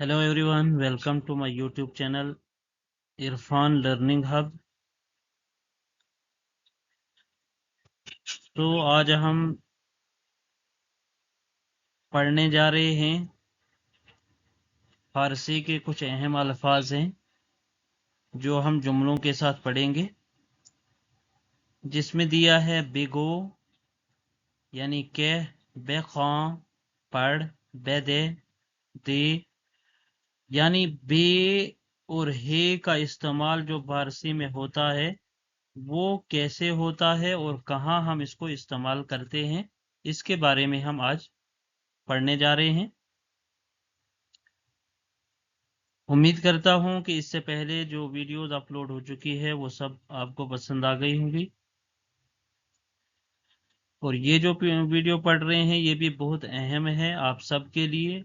Hello everyone, welcome to my YouTube channel Irfan Learning Hub। तो आज हम पढ़ने जा रहे हैं फारसी के कुछ अहम अल्फाज हैं जो हम जुमलों के साथ पढ़ेंगे, जिसमें दिया है बेगो यानी के, बेखां पढ़, बेदे दे, यानी बे और हे का इस्तेमाल जो फारसी में होता है वो कैसे होता है और कहाँ हम इसको इस्तेमाल करते हैं, इसके बारे में हम आज पढ़ने जा रहे हैं। उम्मीद करता हूं कि इससे पहले जो वीडियोस अपलोड हो चुकी है वो सब आपको पसंद आ गई होंगी, और ये जो वीडियो पढ़ रहे हैं ये भी बहुत अहम है आप सबके लिए,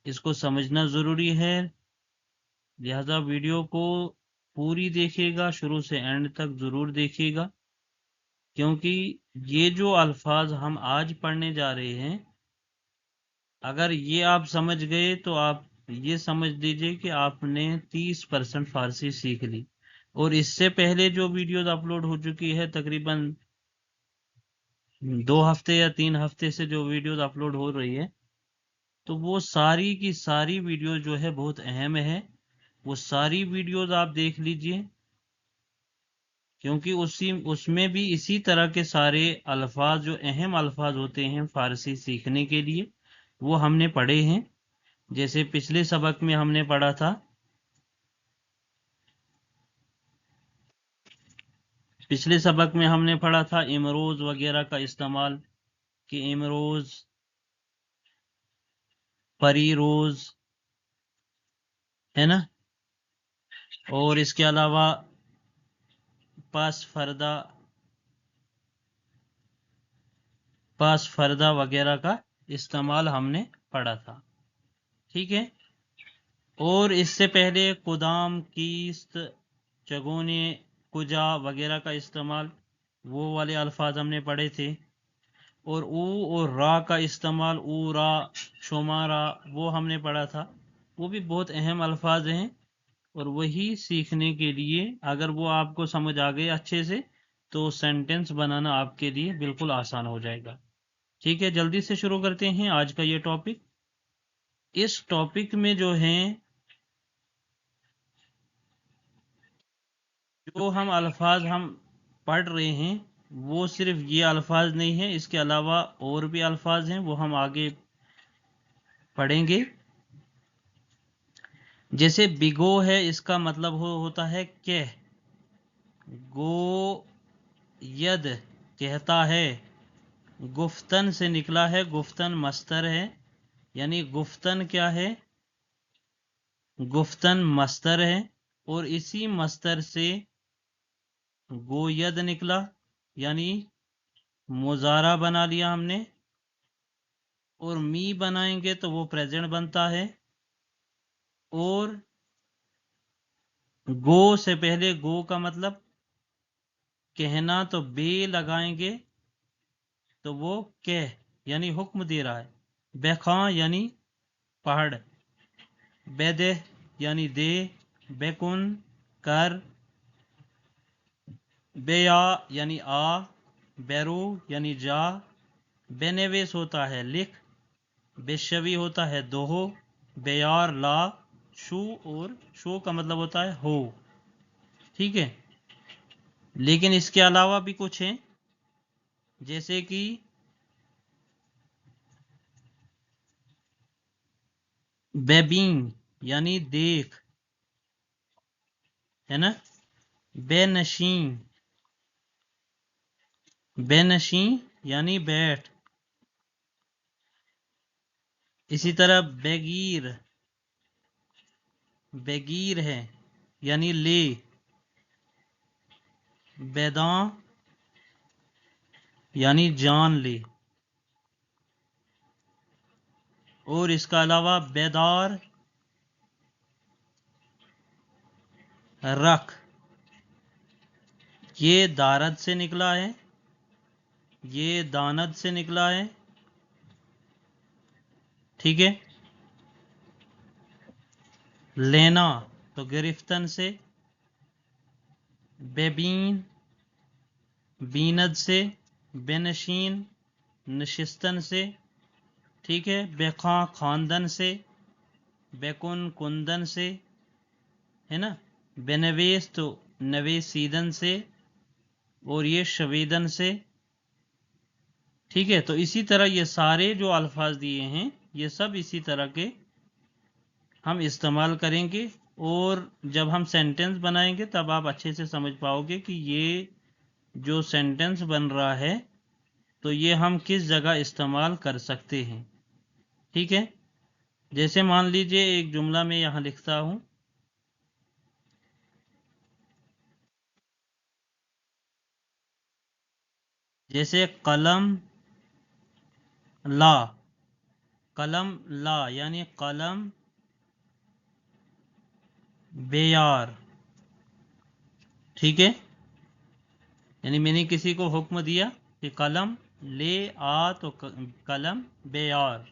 इसको समझना ज़रूरी है। लिहाजा वीडियो को पूरी देखिएगा, शुरू से एंड तक ज़रूर देखिएगा, क्योंकि ये जो अल्फाज हम आज पढ़ने जा रहे हैं अगर ये आप समझ गए तो आप ये समझ लीजिए कि आपने 30% फारसी सीख ली। और इससे पहले जो वीडियोस अपलोड हो चुकी है तकरीबन 2 हफ्ते या 3 हफ्ते से जो वीडियोस अपलोड हो रही है, तो वो सारी की सारी वीडियोस जो है बहुत अहम है, वो सारी वीडियोस आप देख लीजिए, क्योंकि उसमें भी इसी तरह के सारे अल्फाज जो अहम अल्फाज होते हैं फारसी सीखने के लिए वो हमने पढ़े हैं। जैसे पिछले सबक में हमने पढ़ा था, पिछले सबक में हमने पढ़ा था इमरोज वगैरह का इस्तेमाल, कि इमरोज, परी रोज, है ना, और इसके अलावा पास फरदा वगैरह का इस्तेमाल हमने पढ़ा था। ठीक है, और इससे पहले कुदाम, कीस्त, चगोने, कुजा वगैरह का इस्तेमाल, वो वाले अल्फाज हमने पढ़े थे। और ऊ और रा का इस्तेमाल, ऊ रा, शुमारा, वो हमने पढ़ा था। वो भी बहुत अहम अल्फाज हैं, और वही सीखने के लिए अगर वो आपको समझ आ गए अच्छे से तो सेंटेंस बनाना आपके लिए बिल्कुल आसान हो जाएगा। ठीक है, जल्दी से शुरू करते हैं आज का ये टॉपिक। इस टॉपिक में जो है जो हम अल्फाज हम पढ़ रहे हैं वो सिर्फ ये अल्फाज नहीं है, इसके अलावा और भी अल्फाज हैं वो हम आगे पढ़ेंगे। जैसे बिगो है, इसका मतलब होता है कह, गो यद कहता है, गुफ्तन से निकला है, गुफ्तन मस्तर है, यानी गुफ्तन क्या है, गुफ्तन मस्तर है, और इसी मस्तर से गोयद निकला, यानी मुजारा बना लिया हमने, और मी बनाएंगे तो वो प्रेजेंट बनता है, और गो से पहले गो का मतलब कहना, तो बे लगाएंगे तो वो कह यानी हुक्म दे रहा है, बेखां यानी पहाड़, बेदे यानी दे, बेकुन कर, बेया यानी आ, बैरू यानी जा, बेनेवेस होता है लिख, बेशवी होता है दोहो, बेयार ला, शू, और शू का मतलब होता है हो। ठीक है, लेकिन इसके अलावा भी कुछ हैं, जैसे कि बेबीन यानी देख, है ना, बेनशी, बेनशी यानी बैठ, इसी तरह बेगीर, बेगीर है यानी ले, बेदां यानी जान ले, और इसका अलावा बेदार, रख, ये दारद से निकला है, ये दानद से निकला है। ठीक है, लेना तो गिरफ्तन से, बेबीन बीनद से, बेनशीन नशिस्तन से, ठीक है, बेखां खानदन से, बेकुन कुंदन से, है ना, बेनवेस तो नवेसीदन से, और ये शवेदन से, ठीक है। तो इसी तरह ये सारे जो अल्फाज दिए हैं ये सब इसी तरह के हम इस्तेमाल करेंगे, और जब हम सेंटेंस बनाएंगे तब आप अच्छे से समझ पाओगे कि ये जो सेंटेंस बन रहा है तो ये हम किस जगह इस्तेमाल कर सकते हैं, ठीक है। जैसे मान लीजिए एक जुमला में यहां लिखता हूं, जैसे कलम ला, कलम ला यानी कलम बेयार, ठीक है। यानी मैंने किसी को हुक्म दिया कि कलम ले आ, तो कलम बेयार।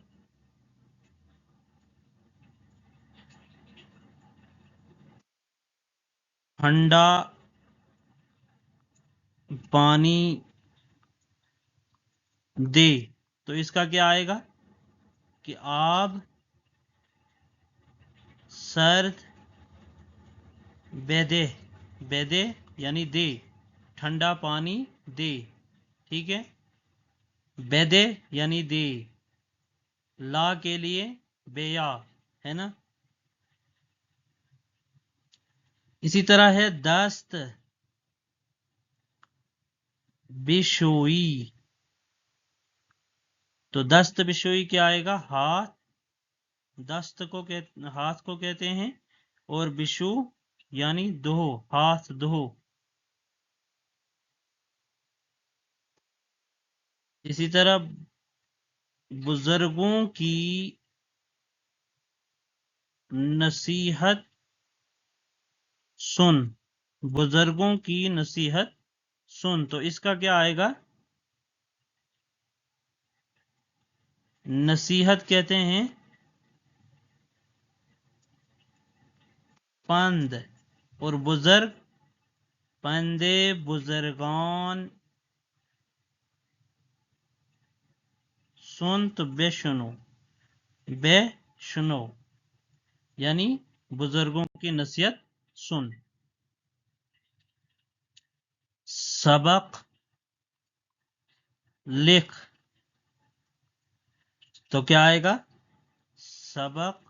ठंडा पानी दे, तो इसका क्या आएगा कि आब सर्द बेदे, बेदे यानी दे, ठंडा पानी दे, ठीक है। बेदे यानी दे, ला के लिए बेया, है ना। इसी तरह है दस्त बिशोई, तो दस्त बिशोई क्या आएगा, हाथ, दस्त को हाथ को कहते हैं, और बिशु यानी दो, हाथ दो। इसी तरह बुजुर्गों की नसीहत सुन, बुजुर्गों की नसीहत सुन, तो इसका क्या आएगा, नसीहत कहते हैं पंद, और बुजुर्ग पंदे बुजुर्गान सुन, तो बेशुनो, बेशुनो यानी बुजुर्गों की नसीहत सुन। सबक लिख, तो क्या आएगा, सबक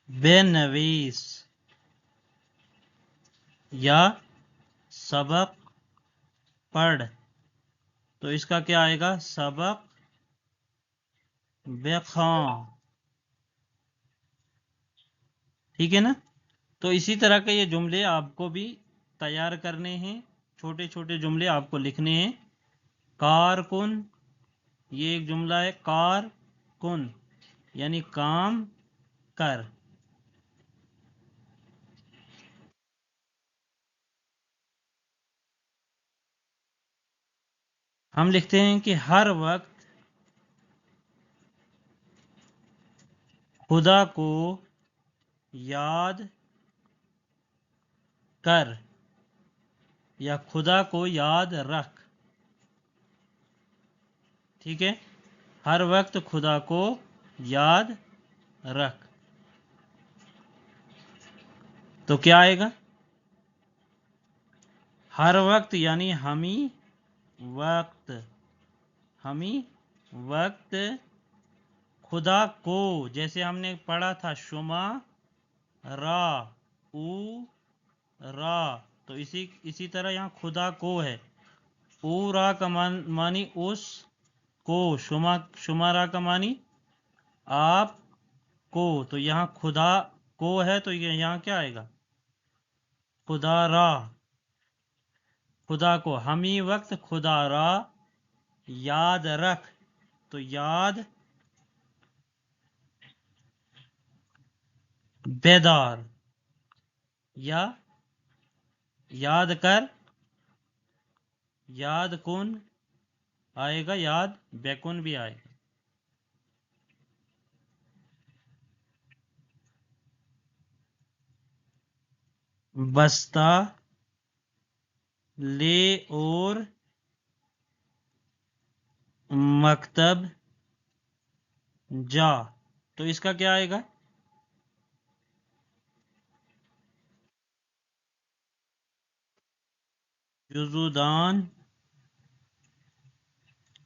बेनवीस, या सबक पढ़, तो इसका क्या आएगा, सबक बेखां, ठीक है ना। तो इसी तरह के ये जुमले आपको भी तैयार करने हैं, छोटे छोटे जुमले आपको लिखने हैं। कारकुन, ये एक जुमला है, कार कुन यानी काम कर। हम लिखते हैं कि हर वक्त खुदा को याद कर, या खुदा को याद रख, ठीक है। हर वक्त खुदा को याद रख, तो क्या आएगा, हर वक्त यानी हमी वक्त, हमी वक्त खुदा को, जैसे हमने पढ़ा था शुमा रा ऊ रा, तो इसी तरह यहाँ खुदा को है, ऊ रा का मानी उस को, शुमारा का मानी आप को, तो यहाँ खुदा को है, तो ये यहाँ क्या आएगा, खुदा रा, खुदा को, हमी वक्त खुदा रा याद रख, तो याद बेदार, या याद कर, याद कुन आएगा, याद बेकुन भी आएगा। बस्ता ले और मकतब जा। तो इसका क्या आएगा? जुजुदान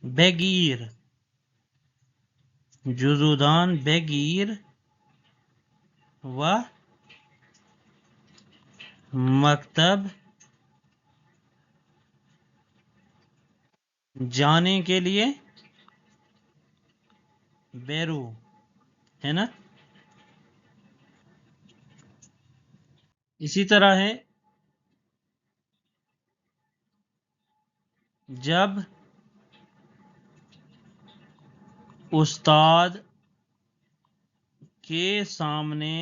बेगीर, जुजुदान बेगीर व मकतब जाने के लिए बेरू, है ना। इसी तरह है, जब उस्ताद के सामने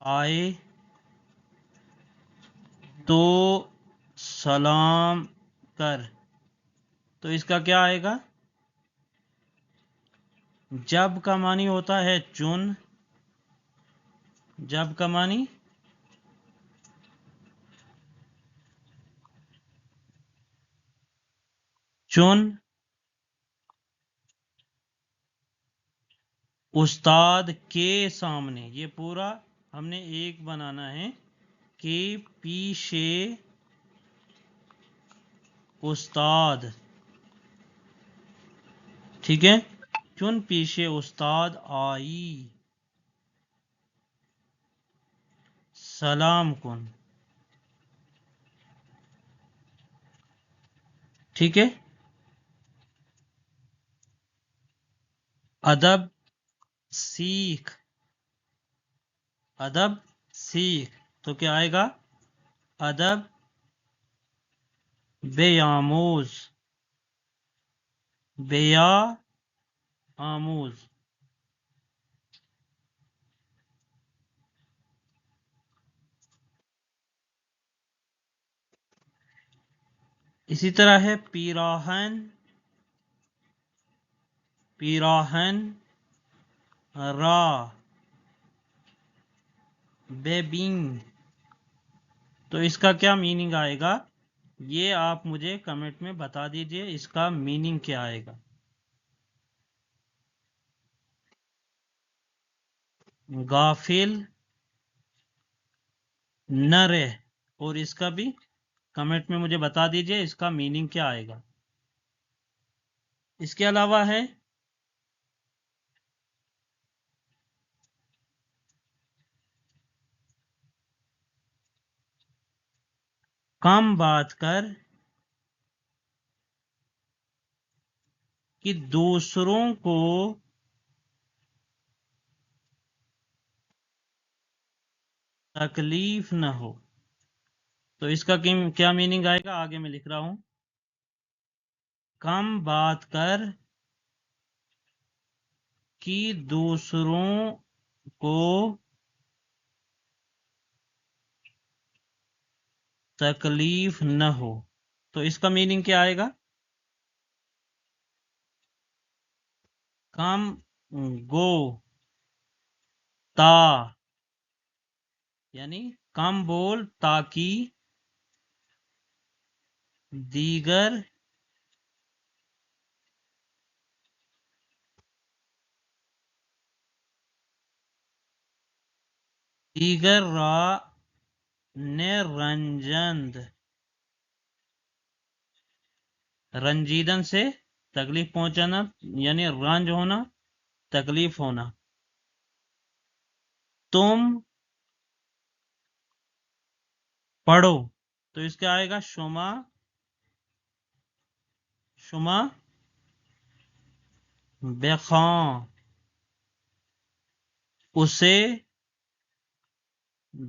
आए तो सलाम कर। तो इसका क्या आएगा? जब का मानी होता है चुन, जब का मानी चुन, उस्ताद के सामने, ये पूरा हमने एक बनाना है कि पीछे उस्ताद, ठीक है। चुन पीछे उस्ताद आई, सलाम कुन, ठीक है। अदब सीख, अदब सीख, तो क्या आएगा? अदब बेयामूज, बेया आमूज। इसी तरह है पीराहन, पीराहन रा बेबिंग। तो इसका क्या मीनिंग आएगा, ये आप मुझे कमेंट में बता दीजिए, इसका मीनिंग क्या आएगा। गाफिल न रहे, और इसका भी कमेंट में मुझे बता दीजिए इसका मीनिंग क्या आएगा। इसके अलावा है कम बात कर कि दूसरों को तकलीफ न हो। तो इसका क्या मीनिंग आएगा, आगे मैं लिख रहा हूं। कम बात कर कि दूसरों को तकलीफ न हो। तो इसका मीनिंग क्या आएगा? कम गो ता, यानी कम बोल ताकि दीगर दीगर रा ने रंजन, रंजीदन से तकलीफ पहुंचाना, यानी रंज होना, तकलीफ होना। तुम पढ़ो, तो इसका आएगा शुमा, शुमा बेखां, उसे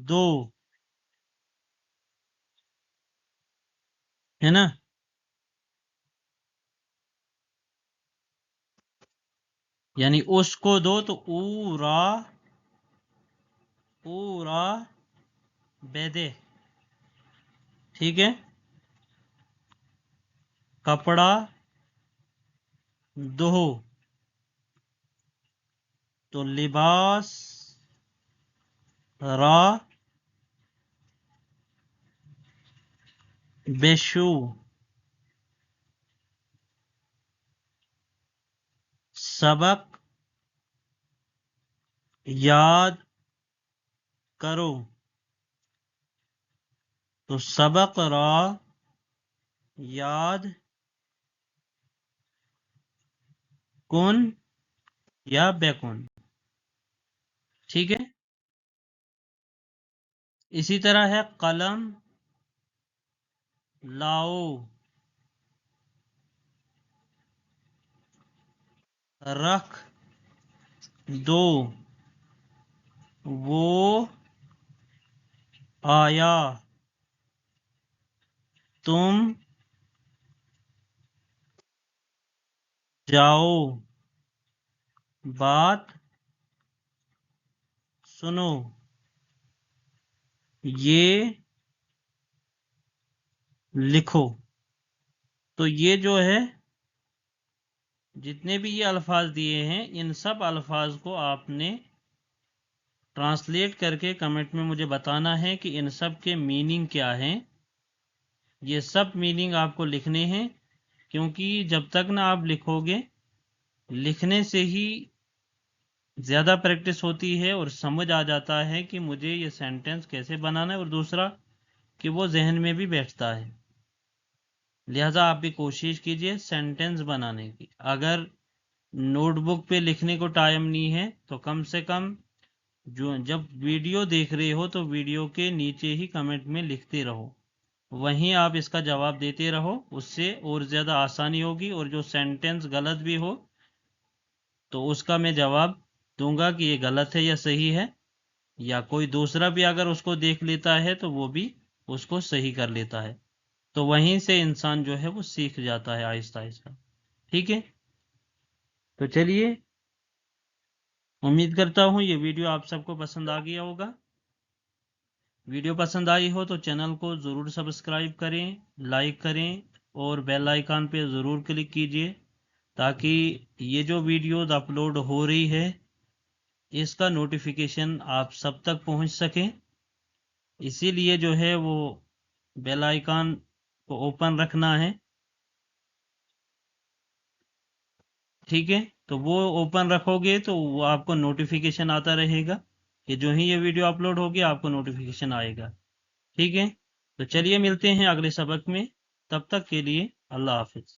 दो, है ना। यानी उसको दो, तो ऊरा, ऊरा बेदे, ठीक है। कपड़ा दो, तो लिबास را بشو سبق یاد کرو تو سبق را یاد کن یا بکن. ٹھیک ہے. اسی طرح ہے قلم لاؤ رکھ دو وہ آیا تم جاؤ بات سنو یہ لکھو. تو یہ جو ہے جتنے بھی یہ الفاظ دیے ہیں ان سب الفاظ کو آپ نے ٹرانسلیٹ کر کے کمنٹ میں مجھے بتانا ہے کہ ان سب کے میننگ کیا ہیں. یہ سب میننگ آپ کو لکھنے ہیں کیونکہ جب تک نہ آپ لکھو گے لکھنے سے ہی زیادہ پریکٹس ہوتی ہے اور سمجھ آ جاتا ہے کہ مجھے یہ سینٹنس کیسے بنانا ہے اور دوسرا کہ وہ ذہن میں بھی بیٹھتا ہے. لہذا آپ بھی کوشش کیجئے سینٹنس بنانے کی. اگر نوٹ بک پہ لکھنے کو ٹائم نہیں ہے تو کم سے کم جب ویڈیو دیکھ رہے ہو تو ویڈیو کے نیچے ہی کمنٹ میں لکھتے رہو, وہیں آپ اس کا جواب دیتے رہو. اس سے اور زیادہ آسانی ہوگی اور جو سینٹنس غلط بھی ہو تو اس کا میں جواب دوں گا کہ یہ غلط ہے یا صحیح ہے, یا کوئی دوسرا بھی اگر اس کو دیکھ لیتا ہے تو وہ بھی اس کو صحیح کر لیتا ہے. تو وہیں سے انسان جو ہے وہ سیکھ جاتا ہے آہستہ آہستہ. ٹھیک ہے. تو چلیے امید کرتا ہوں یہ ویڈیو آپ سب کو پسند آ گیا ہوگا. ویڈیو پسند آئی ہو تو چینل کو ضرور سبسکرائب کریں, لائک کریں اور بیل آئیکن پہ ضرور کلک کیجئے تاکہ یہ جو ویڈیوز اپلوڈ ہو رہی ہے اس کا نوٹیفیکیشن آپ سب تک پہنچ سکیں. اسی لیے جو ہے وہ بیل آئیکن کو اوپن رکھنا ہے. ٹھیک ہے. تو وہ اوپن رکھو گے تو وہ آپ کو نوٹیفیکیشن آتا رہے گا کہ جو ہی یہ ویڈیو اپلوڈ ہوگی آپ کو نوٹیفیکیشن آئے گا. ٹھیک ہے. تو چلیے ملتے ہیں اگلے سبق میں, تب تک کے لیے اللہ حافظ.